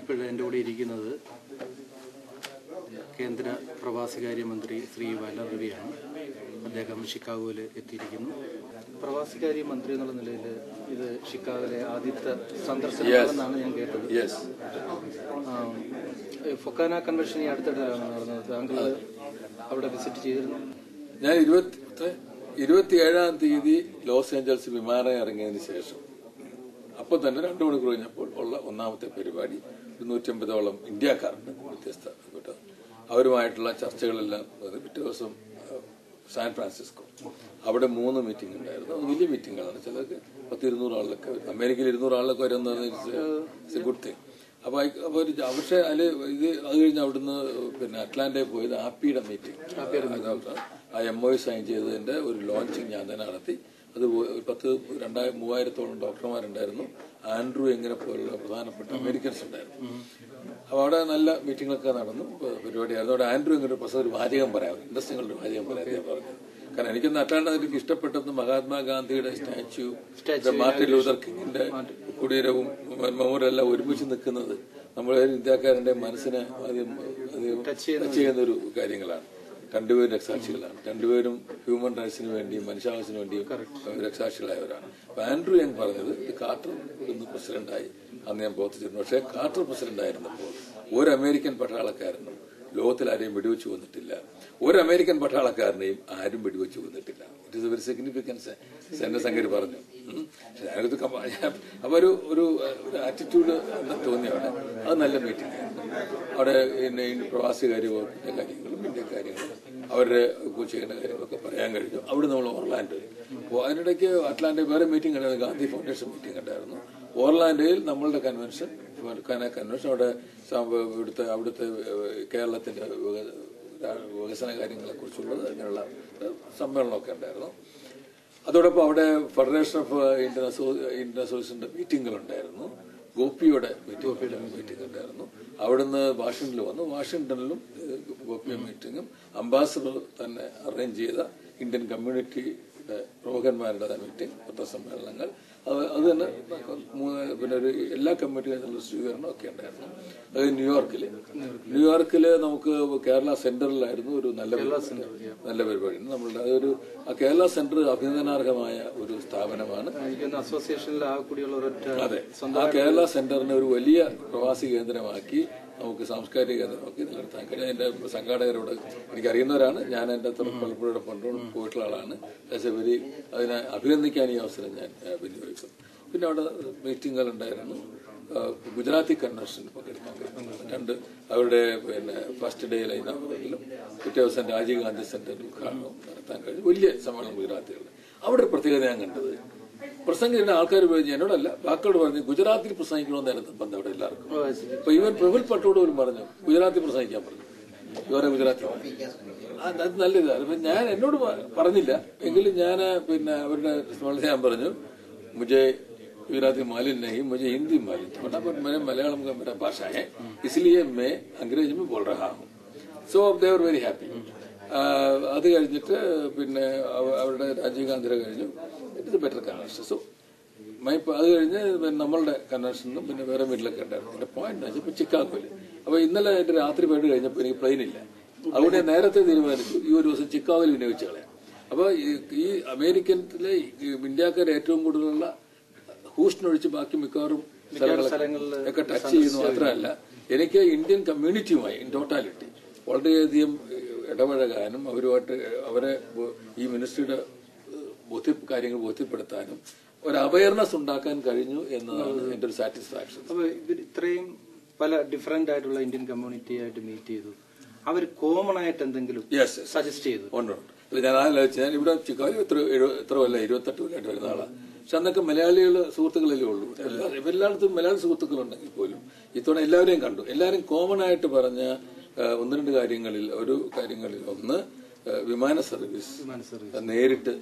ഇപ്പോൾ എൻ്റെ കൂടെ ഇരിക്കുന്നത് കേന്ദ്ര പ്രവാസികാര്യ മന്ത്രി ശ്രീ വല്ലറവിയാണ്. അദ്ദേഹം ഷിക്കാഗോയിൽ എത്തിയിരിക്കുന്നു. പ്രവാസികാര്യ മന്ത്രി എന്നുള്ള നിലയിൽ ഇത് ഷിക്കാഗോയിലെ ആദ്യത്തെ സന്ദർശനമാണെന്നാണ് ഞാൻ കേട്ടത്. ഫൊക്കാന കൺവെൻഷൻ ഈ അടുത്തിടെയാണ് നടന്നത്. താങ്കൾ അവിടെ വിസിറ്റ് ചെയ്തിരുന്നു? ഞാൻ 27-ാം തീയതി ലോസ് ഏഞ്ചൽസ് വിമാനം ഇറങ്ങിയതിന് ശേഷം അപ്പോൾ തന്നെ 2 മണിക്കൂർ കഴിഞ്ഞപ്പോൾ ഉള്ള ഒന്നാമത്തെ പരിപാടി 150ഓളം ഇന്ത്യക്കാരുണ്ട്, വ്യത്യസ്ത അവരുമായിട്ടുള്ള ചർച്ചകളെല്ലാം. പിറ്റേ ദിവസം സാൻ ഫ്രാൻസിസ്കോ, അവിടെ 3 മീറ്റിംഗ് ഉണ്ടായിരുന്നു. അത് വലിയ മീറ്റിംഗുകളാണ്. ചിലർക്ക് 10-200 ആളിലൊക്കെ, അമേരിക്കയിൽ 200 ആളിലൊക്കെ വരുന്നത് ഗുഡ് തിങ്. പക്ഷേ അത് കഴിഞ്ഞ് അവിടുന്ന് അറ്റ്ലാന്റയിൽ പോയത് ആപ്പിയുടെ മീറ്റിംഗ്, ആ MOU സൈൻ ചെയ്തതിന്റെ ഒരു ലോഞ്ചിങ് ഞാൻ തന്നെ നടത്തി. അത് 3000-3000ഓളം ഡോക്ടർമാരുണ്ടായിരുന്നു. ആൻഡ്രൂ എങ്ങനെ പോലുള്ള പ്രധാനപ്പെട്ട അമേരിക്കൻസ് ഉണ്ടായിരുന്നു. അപ്പൊ അവിടെ നല്ല മീറ്റിംഗൊക്കെ നടന്നു, പരിപാടിയായിരുന്നു. അവിടെ ആൻഡ്രൂ എങ്ങനെ ഒരു വാചകം പറയാം, ഇൻട്രസ്റ്റിംഗ് ഒരു വാചകം പറയാൻ പറഞ്ഞു. കാരണം എനിക്കൊന്ന് അറ്റാണ്ട് എനിക്ക് ഇഷ്ടപ്പെട്ടത് മഹാത്മാഗാന്ധിയുടെ സ്റ്റാച്യു, മാർട്ടിൻ ലൂതർ കിങ്ങിന്റെ കുടീരവും മെമ്മോറിയലും എല്ലാം ഒരുമിച്ച് നിൽക്കുന്നത് നമ്മുടെ ഇന്ത്യക്കാരന്റെ മനസ്സിനെ ടച്ച് ചെയ്യുന്ന ഒരു കാര്യങ്ങളാണ്. രണ്ടുപേരും രക്തസാക്ഷികളാണ്. രണ്ടുപേരും ഹ്യൂമൻ റൈറ്റ്സിന് വേണ്ടിയും മനുഷ്യാവകാശത്തിന് വേണ്ടിയും രക്തസാക്ഷികളായവരാണ്. അപ്പൊ ആൻഡ്രൂ യങ് പറഞ്ഞത് കാർട്ടർ ഒന്ന് പ്രസിഡന്റായി അന്ന് ഞാൻ പ്രവർത്തിച്ചിരുന്നു. പക്ഷേ കാർട്ടർ പ്രസിഡന്റ് ആയിരുന്നപ്പോൾ ഒരു അമേരിക്കൻ പട്ടാളക്കാരനും ലോകത്തിൽ ആരെയും വെടിവെച്ച് വന്നിട്ടില്ല, ഒരു അമേരിക്കൻ പട്ടാളക്കാരനെയും ആരും വെടിവെച്ച് വന്നിട്ടില്ല. It is A very significance എന്റെ സംഗതി പറഞ്ഞു. അപ്പൊ ഒരു ആറ്റിറ്റ്യൂഡ് എന്താ തോന്നി അവിടെ. അത് നല്ല മീറ്റിംഗ് ആയിരുന്നു. അവിടെ പ്രവാസികാര്യ വകുപ്പിന്റെ കാര്യങ്ങളും ഇന്ത്യ കാര്യങ്ങളും അവരുടെ ചെയ്യുന്ന കാര്യങ്ങളൊക്കെ പറയാൻ കഴിഞ്ഞു. അവിടെ നമ്മൾ ഓർലാൻഡോയിൽ, അതിനിടയ്ക്ക് അറ്റ്ലാന്റയിൽ വേറെ മീറ്റിംഗ് ഉണ്ടായിരുന്നു, ഗാന്ധി ഫൗണ്ടേഷൻ മീറ്റിംഗ് ഉണ്ടായിരുന്നു. ഓർലാൻഡോയിൽ നമ്മളുടെ കൺവെൻഷൻ അവിടെ അവിടുത്തെ കേരളത്തിന്റെ വികസന കാര്യങ്ങളെ കുറിച്ചുള്ളത് അങ്ങനെയുള്ള സമ്മേളനമൊക്കെ ഉണ്ടായിരുന്നു. അതോടൊപ്പം അവിടെ ഫെഡറേഷൻ ഓഫ് ഇന്ത്യൻ അസോസിയേഷന്റെ മീറ്റിംഗുകളുണ്ടായിരുന്നു. ഗോപിയുടെ മീറ്റിംഗ് ഉണ്ടായിരുന്നു. അവിടുന്ന് വാഷിംഗ്ടണിൽ വന്നു. വാഷിംഗ്ടണിലും ഗോപിയുടെ മീറ്റിംഗും അംബാസഡർ തന്നെ അറേഞ്ച് ചെയ്ത ഇന്ത്യൻ കമ്മ്യൂണിറ്റിയുടെ പ്രമുഖന്മാരുടെ മീറ്റിംഗ്, പത്രസമ്മേളനങ്ങൾ, അത് തന്നെ ഒരു എല്ലാ കമ്മിറ്റികളും സ്വീകരണം ഒക്കെ ഉണ്ടായിരുന്നു. അത് ന്യൂയോർക്കില് നമുക്ക് കേരള സെന്ററിലായിരുന്നു ഒരു നല്ല പരിപാടി. നമ്മളുടെ അതൊരു കേരള സെന്റർ അഭിനന്ദനാർഹമായ ഒരു സ്ഥാപനമാണ്. അതെ, ആ കേരള സെന്ററിനെ ഒരു വലിയ പ്രവാസി കേന്ദ്രമാക്കി നമുക്ക് സാംസ്കാരിക കേന്ദ്രമാക്കി നിലനിർത്താൻ കഴിയും. അതിന്റെ സംഘാടകരോട് എനിക്കറിയുന്നവരാണ്. ഞാൻ എന്റെ പലപ്പോഴും പോയിട്ടുള്ള ആളാണ്. അതിനെ അഭിനന്ദിക്കാൻ ഈ അവസരം ഞാൻ വിനിയോഗിക്കുന്നു. പിന്നെ അവിടെ മീറ്റിംഗുകൾ ഉണ്ടായിരുന്നു. ഗുജറാത്തി കൺവെൻഷൻ പങ്കെടുക്കാൻ കഴിയും. അവരുടെ ഫസ്റ്റ് ഡേ ലൈനാണെങ്കിലും പിറ്റേ ദിവസം രാജീവ് ഗാന്ധി സെന്ററിൽ ഉദ്ഘാടനം നടത്താൻ കഴിഞ്ഞു. വലിയ സമ്മേളനം ഗുജറാത്തികൾ. അവിടെ ഒരു പ്രത്യേകത ഞാൻ കണ്ടത്, പ്രസംഗിക്കുന്ന ആൾക്കാർ പറഞ്ഞു, എന്നോടല്ല ബാക്കിയോട് പറഞ്ഞു ഗുജറാത്തിൽ പ്രസംഗിക്കണമെന്നായിരുന്നു ബന്ധം അവിടെ എല്ലാവർക്കും. അപ്പൊ ഇവൻ പ്രഫുൽ പട്ടോട് പോലും പറഞ്ഞു ഗുജറാത്തിൽ പ്രസംഗിക്കാൻ പറഞ്ഞു. ഇവരെ ഗുജറാത്തി അത് നല്ല ഇതാണ്. ഞാൻ എന്നോട് പറഞ്ഞില്ല എങ്കിലും ഞാൻ അവരുടെ സ്മരണ ഞാൻ പറഞ്ഞു, മുझे गुजराती मालूम नहीं, मुझे हिंदी मालूम था, बट मेरे मलयालम का मेरा भाषा है, इसलिए मैं अंग्रेजी में बोल रहा हूँ. सो they were very happy. അത് കഴിഞ്ഞിട്ട് അവരുടെ രാജീവ് ഗാന്ധിയുടെ കഴിഞ്ഞു. It is A better convention. So അത് കഴിഞ്ഞ് നമ്മളുടെ കൺവെൻഷനും പിന്നെ വേറെ മീറ്റിലൊക്കെ ഉണ്ടായിരുന്നു. എന്റെ പോയിന്റ് എന്ന് വെച്ചാൽ ചിക്കാഗോയില്. അപ്പൊ ഇന്നലെ എന്റെ രാത്രി പോയിട്ട് കഴിഞ്ഞപ്പോൾ എനിക്ക് പ്ലെയിൻ ഇല്ല. അവിടെ നേരത്തെ തീരുമാനിച്ചു ഈ ഒരു ദിവസം ചിക്കാഗോയിൽ വിനിയോഗിച്ച് കളയാം. അപ്പൊ ഈ അമേരിക്കനിലെ ഇന്ത്യക്കാർ ഏറ്റവും കൂടുതലുള്ള ഹൂസ്റ്റനൊഴിച്ച് ബാക്കി മിക്കവാറും സ്ഥലങ്ങളിലൊക്കെ ടച്ച് ചെയ്യുന്നു. മാത്രമല്ല എനിക്ക് ഇന്ത്യൻ കമ്മ്യൂണിറ്റിയുമായി ഇൻ ടോട്ടാലിറ്റി വളരെയധികം ഇടപഴകാനും അവരെ ഈ മിനിസ്ട്രിയുടെ കാര്യങ്ങൾ ബോധ്യപ്പെടുത്താനും ഒരു അവയർനെസ് ഉണ്ടാക്കാൻ കഴിഞ്ഞു എന്നതാണ് എന്റെ ഒരു സാറ്റിസ്ഫാക്ഷൻ. അപ്പൊ ഇത്രയും പല ഡിഫറെന്റ് ആയിട്ടുള്ള ഇന്ത്യൻ കമ്മ്യൂണിറ്റി ആയിട്ട് മീറ്റ് ചെയ്തു. അവർ കോമൺ ആയിട്ട് എന്തെങ്കിലും സജസ്റ്റ് ചെയ്തു? ഉണ്ട്. ഞാൻ ആലോചിച്ചു, ഞാൻ ഇവിടെ ചിക്കാഗോ എത്ര കൊല്ലം 28 കൊല്ലമായിട്ട് വരുന്ന ആളാണ്. പക്ഷെ അന്നൊക്കെ മലയാളികൾ സുഹൃത്തുക്കളല്ലേ ഉള്ളൂ. എല്ലായിടത്തും മലയാളി സുഹൃത്തുക്കളുണ്ടെങ്കിൽ പോലും ഇത്തവണ എല്ലാവരെയും കണ്ടു. എല്ലാവരും കോമൺ ആയിട്ട് പറഞ്ഞ 1-2 കാര്യങ്ങളിൽ ഒന്ന് വിമാന സർവീസ് നേരിട്ട്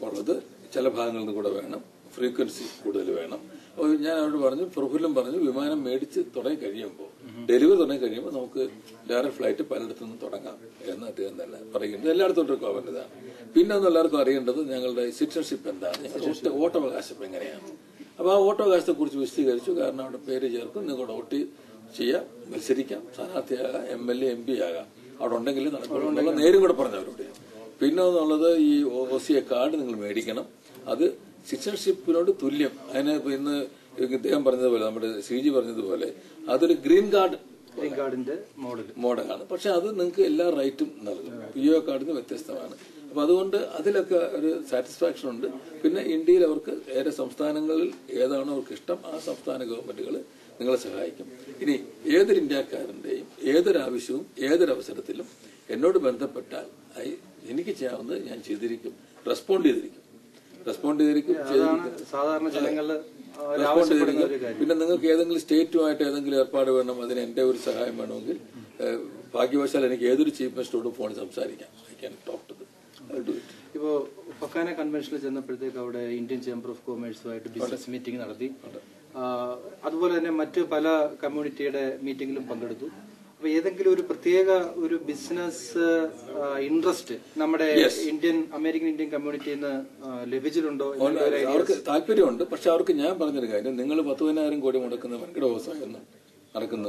ഉള്ളത് ചില ഭാഗങ്ങളിൽ നിന്ന് കൂടെ വേണം, ഫ്രീക്വൻസി കൂടുതൽ വേണം. അപ്പോൾ ഞാൻ അവരോട് പറഞ്ഞു, പ്രഫുല്ലും പറഞ്ഞു, വിമാനം മേടിച്ച് തുടങ്ങി കഴിയുമ്പോൾ, ഡെലിവറി തുടങ്ങി കഴിയുമ്പോൾ നമുക്ക് ഡയറക്റ്റ് ഫ്ലൈറ്റ് പലയിടത്തു നിന്നും തുടങ്ങാം എന്ന് അദ്ദേഹം തന്നെ പറയുന്നത്. എല്ലായിടത്തും ഒരു കോവൻ്റെതാണ്. പിന്നെ ഒന്നും എല്ലാവർക്കും അറിയേണ്ടത് ഞങ്ങളുടെ സിറ്റിസൺഷിപ്പ് എന്താണ്, ഞങ്ങളുടെ വോട്ടവകാശം എങ്ങനെയാണ്. അപ്പോൾ ആ വോട്ടവകാശത്തെ കുറിച്ച് വിശദീകരിച്ചു. കാരണം അവിടെ പേര് ചേർക്കും, നിങ്ങളുടെ വോട്ട് ചെയ്യാം, മത്സരിക്കാം, സ്ഥാനാർത്ഥിയാകാം, MLA MP ആകാം. അവിടെ ഉണ്ടെങ്കിൽ നടക്കുള്ളൂ. നേരും കൂടെ പറഞ്ഞവരോട്. പിന്നെ എന്നുള്ളത് ഈ OCA കാർഡ് നിങ്ങൾ മേടിക്കണം. അത് സിറ്റിസൺഷിപ്പിനോട് തുല്യം. അതിന് ഇന്ന് ഇദ്ദേഹം പറഞ്ഞതുപോലെ, നമ്മുടെ CG പറഞ്ഞതുപോലെ, അതൊരു ഗ്രീൻ കാർഡിന്റെ മോഡലാണ്. പക്ഷെ അത് നിങ്ങൾക്ക് എല്ലാ റൈറ്റും നൽകും. PO കാർഡിന് വ്യത്യസ്തമാണ്. അപ്പൊ അതുകൊണ്ട് അതിലൊക്കെ ഒരു സാറ്റിസ്ഫാക്ഷൻ ഉണ്ട്. പിന്നെ ഇന്ത്യയിൽ അവർക്ക് ഏറെ സംസ്ഥാനങ്ങളിൽ ഏതാണോ അവർക്ക് ഇഷ്ടം ആ സംസ്ഥാന ഗവൺമെന്റുകൾ നിങ്ങളെ സഹായിക്കും. ഇനി ഏതൊരു ഇന്ത്യക്കാരന്റെയും ഏതൊരാവശ്യവും ഏതൊരവസരത്തിലും എന്നോട് ബന്ധപ്പെട്ടാൽ എനിക്ക് ചെയ്യാവുന്നത് ഞാൻ ചെയ്തിരിക്കും, റെസ്പോണ്ട് ചെയ്തിരിക്കും. സാധാരണ ജനങ്ങള് പിന്നെ നിങ്ങൾക്ക് ഏതെങ്കിലും സ്റ്റേറ്റുമായിട്ട് ഏതെങ്കിലും ഏർപ്പാട് വേണം, അതിന് എന്റെ ഒരു സഹായം വേണമെങ്കിൽ ഭാഗ്യവശാൽ എനിക്ക് ഏതൊരു ചീഫ് മിനിസ്റ്ററോടും ഫോണിൽ സംസാരിക്കാം. I can talk to them. ഇപ്പോ ഫൊക്കാന കൺവെൻഷനിൽ ചെന്നപ്പോഴത്തേക്ക് അവിടെ ഇന്ത്യൻ ചേംബർ ഓഫ് കൊമേഴ്സുമായിട്ട് ബിസിനസ് മീറ്റിംഗ് നടത്തി. അതുപോലെ തന്നെ മറ്റ് പല കമ്മ്യൂണിറ്റിയുടെ മീറ്റിംഗിലും പങ്കെടുത്തു. അപ്പൊ ഏതെങ്കിലും ഒരു പ്രത്യേക ഒരു ബിസിനസ് ഇൻട്രസ്റ്റ് നമ്മുടെ അമേരിക്കൻ ഇന്ത്യൻ കമ്മ്യൂണിറ്റിയിൽ നിന്ന് ലഭിച്ചിട്ടുണ്ടോ? അവർക്ക് താല്പര്യമുണ്ട്. പക്ഷെ അവർക്ക് ഞാൻ പറഞ്ഞൊരു കാര്യം, നിങ്ങൾ 10,000 കോടി മുടക്കുന്ന വൻകിട വ്യവസായം നടക്കുന്ന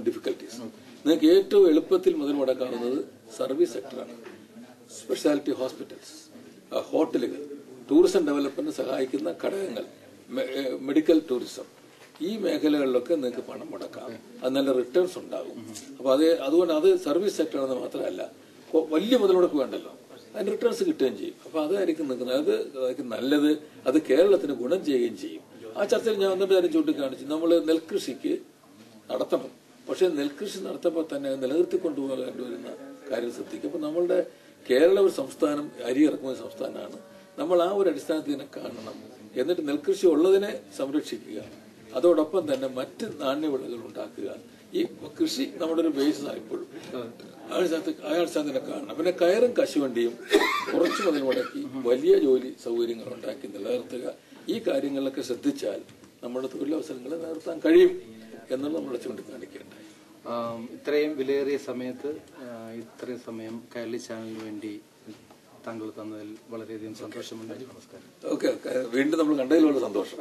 ഡിഫിക്കൽട്ടീസ്. നിങ്ങൾക്ക് ഏറ്റവും എളുപ്പത്തിൽ മുതൽ മുടക്കാവുന്നത് സർവീസ് സെക്ടറാണ്. സ്പെഷ്യാലിറ്റി ഹോസ്പിറ്റൽസ്, ഹോട്ടലുകൾ, ടൂറിസം ഡെവലപ്മെന്റ് സഹായിക്കുന്ന ഘടകങ്ങൾ, മെഡിക്കൽ ടൂറിസം, ഈ മേഖലകളിലൊക്കെ നിങ്ങൾക്ക് പണം മുടക്കാം. അത് നല്ല റിട്ടേൺസ് ഉണ്ടാകും. അപ്പൊ അതുകൊണ്ട് അത് സർവീസ് സെക്ടറാണെന്ന് മാത്രമല്ല, വലിയ മുതൽ മുടക്ക് വേണ്ടല്ലോ, അതിന് റിട്ടേൺസ് കിട്ടുകയും ചെയ്യും. അപ്പൊ അതായിരിക്കും നിൽക്കുന്നത്. അതായിരിക്കും നല്ലത്. അത് കേരളത്തിന് ഗുണം ചെയ്യുകയും ചെയ്യും. ആ ചർച്ചയിൽ ഞാൻ ഒന്നിട്ട് കാര്യം ചൂണ്ടിക്കാണിച്ചു. നമ്മൾ നെൽകൃഷിക്ക് നടത്തണം. പക്ഷെ നെൽകൃഷി നടത്തുമ്പോൾ തന്നെ നിലനിർത്തിക്കൊണ്ടുപോകേണ്ടി വരുന്ന കാര്യം ശ്രദ്ധിക്കും. അപ്പൊ നമ്മളുടെ കേരള ഒരു സംസ്ഥാനം, അരി ഇറക്കുന്ന സംസ്ഥാനമാണ്. നമ്മൾ ആ ഒരു അടിസ്ഥാനത്തിൽ തന്നെ കാണണം. എന്നിട്ട് നെൽകൃഷി ഉള്ളതിനെ സംരക്ഷിക്കുക, അതോടൊപ്പം തന്നെ മറ്റ് നാണ്യവിളകൾ ഉണ്ടാക്കുക. ഈ കൃഷി നമ്മുടെ ഒരു ബേസാണ് ഇപ്പോഴും. അടിസ്ഥാനത്തിനെ കാണണം. പിന്നെ കയറും കശുവണ്ടിയും കുറച്ചു മുതൽ മുടക്കി വലിയ ജോലി സൗകര്യങ്ങൾ ഉണ്ടാക്കി നിലനിർത്തുക. ഈ കാര്യങ്ങളിലൊക്കെ ശ്രദ്ധിച്ചാൽ നമ്മുടെ തൊഴിലവസരങ്ങളെ നിലനിർത്താൻ കഴിയും എന്നുള്ളത് നമ്മൾ ചൂണ്ടിക്കാണിക്കേണ്ടായി. ഇത്രയും വിലയേറിയ സമയത്ത് ഇത്രയും സമയം കൈരളി ചാനലിന് വേണ്ടി താങ്കൾ തന്നതിൽ വളരെയധികം സന്തോഷമുണ്ട്. നമസ്കാരം. ഓക്കെ, വീണ്ടും നമ്മൾ കണ്ടതിൽ വളരെ സന്തോഷം.